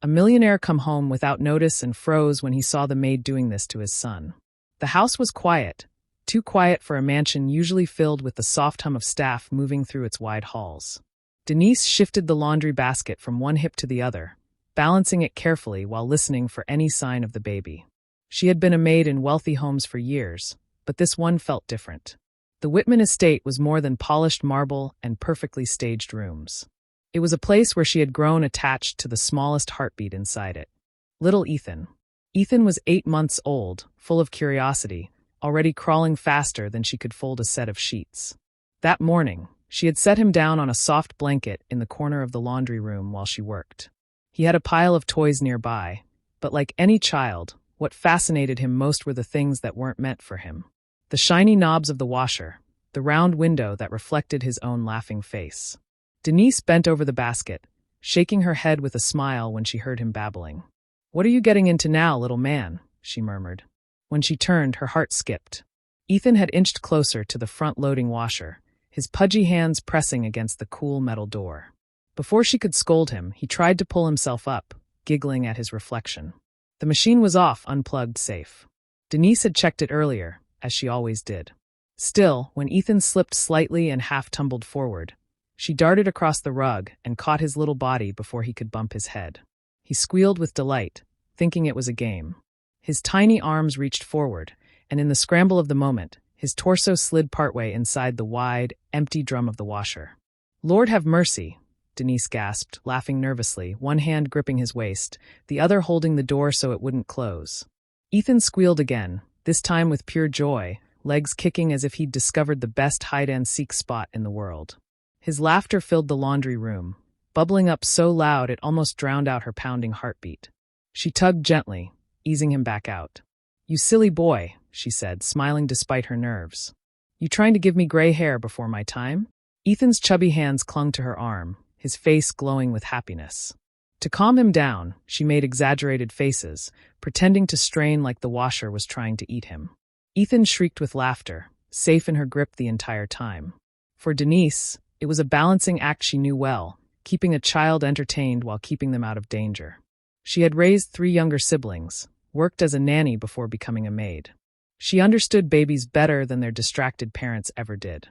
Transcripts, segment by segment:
A millionaire come home without notice and froze when he saw the maid doing this to his son. The house was quiet, too quiet for a mansion usually filled with the soft hum of staff moving through its wide halls. Denise shifted the laundry basket from one hip to the other, balancing it carefully while listening for any sign of the baby. She had been a maid in wealthy homes for years, but this one felt different. The Whitman estate was more than polished marble and perfectly staged rooms. It was a place where she had grown attached to the smallest heartbeat inside it. Little Ethan. Ethan was 8 months old, full of curiosity, already crawling faster than she could fold a set of sheets. That morning, she had set him down on a soft blanket in the corner of the laundry room while she worked. He had a pile of toys nearby, but like any child, what fascinated him most were the things that weren't meant for him. The shiny knobs of the washer, the round window that reflected his own laughing face. Denise bent over the basket, shaking her head with a smile when she heard him babbling. "What are you getting into now, little man?" she murmured. When she turned, her heart skipped. Ethan had inched closer to the front-loading washer, his pudgy hands pressing against the cool metal door. Before she could scold him, he tried to pull himself up, giggling at his reflection. The machine was off, unplugged, safe. Denise had checked it earlier, as she always did. Still, when Ethan slipped slightly and half-tumbled forward, she darted across the rug and caught his little body before he could bump his head. He squealed with delight, thinking it was a game. His tiny arms reached forward, and in the scramble of the moment, his torso slid partway inside the wide, empty drum of the washer. "Lord have mercy," Denise gasped, laughing nervously, one hand gripping his waist, the other holding the door so it wouldn't close. Ethan squealed again, this time with pure joy, legs kicking as if he'd discovered the best hide-and-seek spot in the world. His laughter filled the laundry room, bubbling up so loud it almost drowned out her pounding heartbeat. She tugged gently, easing him back out. "You silly boy," she said, smiling despite her nerves. "You trying to give me gray hair before my time?" Ethan's chubby hands clung to her arm, his face glowing with happiness. To calm him down, she made exaggerated faces, pretending to strain like the washer was trying to eat him. Ethan shrieked with laughter, safe in her grip the entire time. For Denise, it was a balancing act she knew well, keeping a child entertained while keeping them out of danger. She had raised 3 younger siblings, worked as a nanny before becoming a maid. She understood babies better than their distracted parents ever did.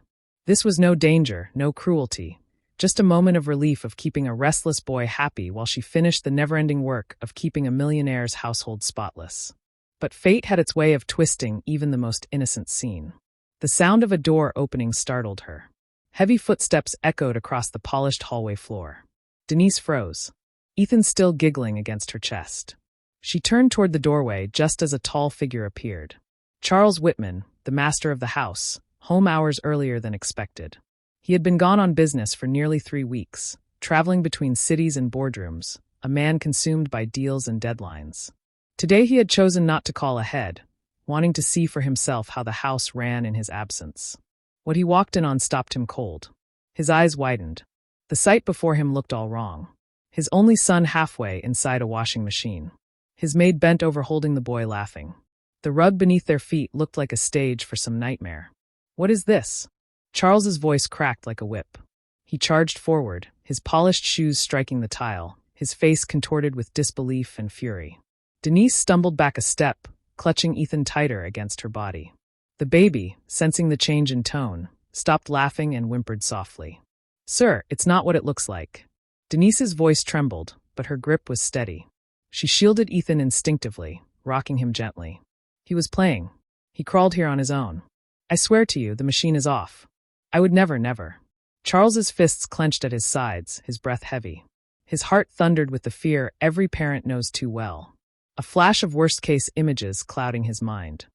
This was no danger, no cruelty, just a moment of relief of keeping a restless boy happy while she finished the never-ending work of keeping a millionaire's household spotless. But fate had its way of twisting even the most innocent scene. The sound of a door opening startled her. Heavy footsteps echoed across the polished hallway floor. Denise froze, Ethan still giggling against her chest. She turned toward the doorway just as a tall figure appeared. Charles Whitman, the master of the house, home hours earlier than expected. He had been gone on business for nearly 3 weeks, traveling between cities and boardrooms, a man consumed by deals and deadlines. Today he had chosen not to call ahead, wanting to see for himself how the house ran in his absence. What he walked in on stopped him cold. His eyes widened. The sight before him looked all wrong. His only son halfway inside a washing machine. His maid bent over holding the boy laughing. The rug beneath their feet looked like a stage for some nightmare. "What is this?" Charles's voice cracked like a whip. He charged forward, his polished shoes striking the tile, his face contorted with disbelief and fury. Denise stumbled back a step, clutching Ethan tighter against her body. The baby, sensing the change in tone, stopped laughing and whimpered softly. "Sir, it's not what it looks like." Denise's voice trembled, but her grip was steady. She shielded Ethan instinctively, rocking him gently. He was playing. He crawled here on his own. "I swear to you, the machine is off. I would never." Charles's fists clenched at his sides, his breath heavy. His heart thundered with the fear every parent knows too well. A flash of worst-case images clouding his mind.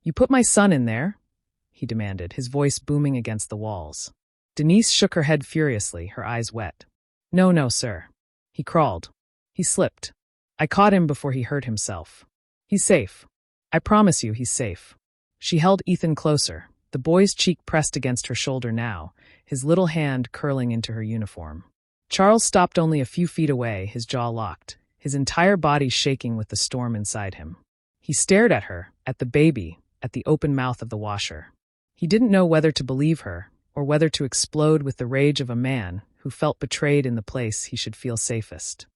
"You put my son in there?" he demanded, his voice booming against the walls. Denise shook her head furiously, her eyes wet. No, sir. He crawled. He slipped. I caught him before he hurt himself. He's safe. I promise you he's safe." She held Ethan closer, the boy's cheek pressed against her shoulder now, his little hand curling into her uniform. Charles stopped only a few feet away, his jaw locked, his entire body shaking with the storm inside him. He stared at her, at the baby, at the open mouth of the washer. He didn't know whether to believe her, or whether to explode with the rage of a man who felt betrayed in the place he should feel safest.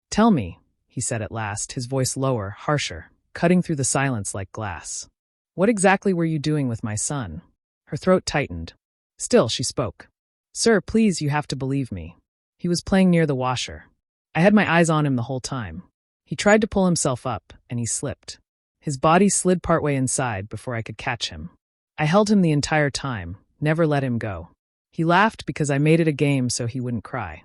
"Tell me," he said at last, his voice lower, harsher, cutting through the silence like glass. What exactly were you doing with my son? Her throat tightened. Still, she spoke. Sir, please, you have to believe me. He was playing near the washer. I had my eyes on him the whole time. He tried to pull himself up, and he slipped. His body slid partway inside before I could catch him. I held him the entire time, never let him go. He laughed because I made it a game so he wouldn't cry.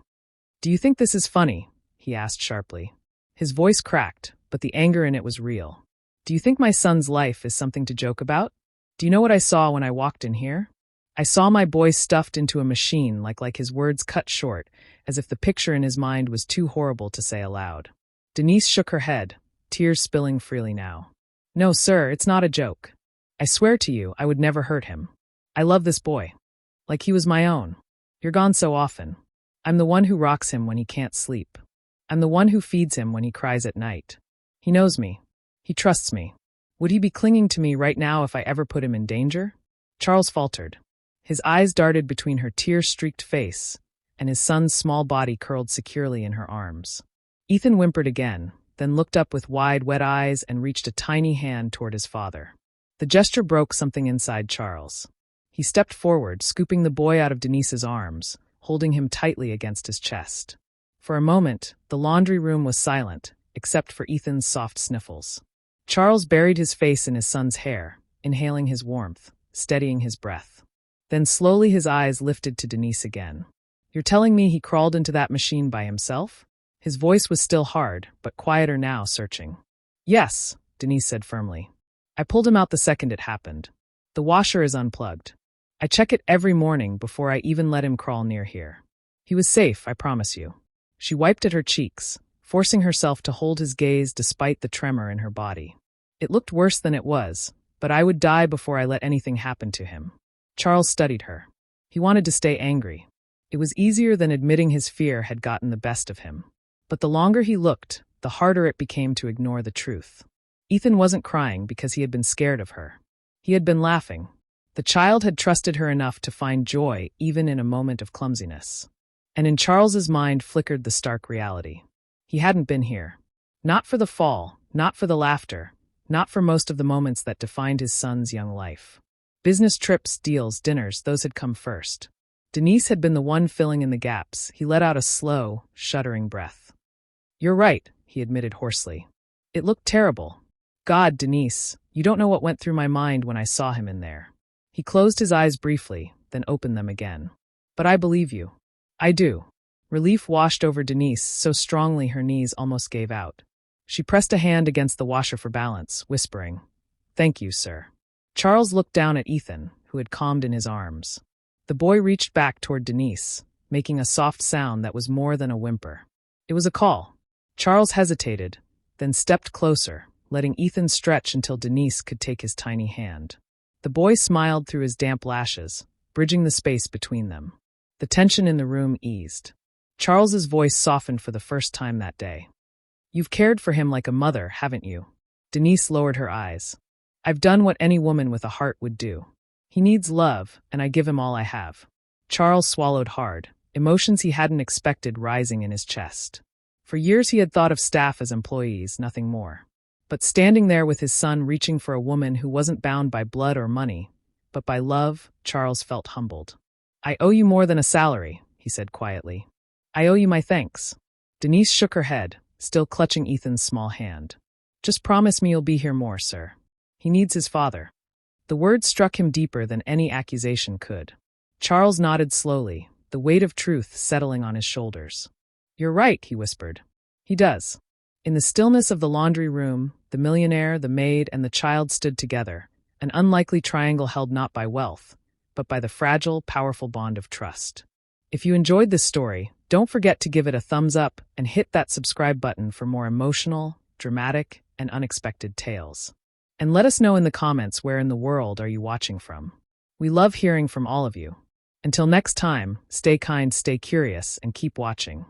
Do you think this is funny? He asked sharply. His voice cracked, but the anger in it was real. Do you think my son's life is something to joke about? Do you know what I saw when I walked in here? I saw my boy stuffed into a machine like his words cut short, as if the picture in his mind was too horrible to say aloud. Denise shook her head, tears spilling freely now. No, sir, it's not a joke. I swear to you, I would never hurt him. I love this boy. Like he was my own. You're gone so often. I'm the one who rocks him when he can't sleep. I'm the one who feeds him when he cries at night. He knows me. He trusts me. Would he be clinging to me right now if I ever put him in danger? Charles faltered. His eyes darted between her tear-streaked face, and his son's small body curled securely in her arms. Ethan whimpered again, then looked up with wide, wet eyes and reached a tiny hand toward his father. The gesture broke something inside Charles. He stepped forward, scooping the boy out of Denise's arms, holding him tightly against his chest. For a moment, the laundry room was silent, except for Ethan's soft sniffles. Charles buried his face in his son's hair, inhaling his warmth, steadying his breath. Then slowly his eyes lifted to Denise again. You're telling me he crawled into that machine by himself? His voice was still hard, but quieter now, searching. Yes, Denise said firmly. I pulled him out the second it happened. The washer is unplugged. I check it every morning before I even let him crawl near here. He was safe, I promise you. She wiped at her cheeks, forcing herself to hold his gaze despite the tremor in her body. It looked worse than it was, but I would die before I let anything happen to him. Charles studied her. He wanted to stay angry. It was easier than admitting his fear had gotten the best of him. But the longer he looked, the harder it became to ignore the truth. Ethan wasn't crying because he had been scared of her. He had been laughing. The child had trusted her enough to find joy even in a moment of clumsiness. And in Charles's mind flickered the stark reality. He hadn't been here. Not for the fall, not for the laughter, not for most of the moments that defined his son's young life. Business trips, deals, dinners, those had come first. Denise had been the one filling in the gaps. He let out a slow, shuddering breath. You're right, he admitted hoarsely. It looked terrible. God, Denise, you don't know what went through my mind when I saw him in there. He closed his eyes briefly, then opened them again. But I believe you. I do. Relief washed over Denise so strongly her knees almost gave out. She pressed a hand against the washer for balance, whispering, Thank you, sir. Charles looked down at Ethan, who had calmed in his arms. The boy reached back toward Denise, making a soft sound that was more than a whimper. It was a call. Charles hesitated, then stepped closer, letting Ethan stretch until Denise could take his tiny hand. The boy smiled through his damp lashes, bridging the space between them. The tension in the room eased. Charles's voice softened for the first time that day. You've cared for him like a mother, haven't you? Denise lowered her eyes. I've done what any woman with a heart would do. He needs love, and I give him all I have. Charles swallowed hard, emotions he hadn't expected rising in his chest. For years he had thought of staff as employees, nothing more. But standing there with his son reaching for a woman who wasn't bound by blood or money, but by love, Charles felt humbled. I owe you more than a salary, he said quietly. I owe you my thanks. Denise shook her head, still clutching Ethan's small hand. Just promise me you'll be here more, sir. He needs his father. The words struck him deeper than any accusation could. Charles nodded slowly, the weight of truth settling on his shoulders. You're right, he whispered. He does. In the stillness of the laundry room, the millionaire, the maid, and the child stood together, an unlikely triangle held not by wealth, but by the fragile, powerful bond of trust. If you enjoyed this story, don't forget to give it a thumbs up and hit that subscribe button for more emotional, dramatic, and unexpected tales. And let us know in the comments where in the world are you watching from. We love hearing from all of you. Until next time, stay kind, stay curious, and keep watching.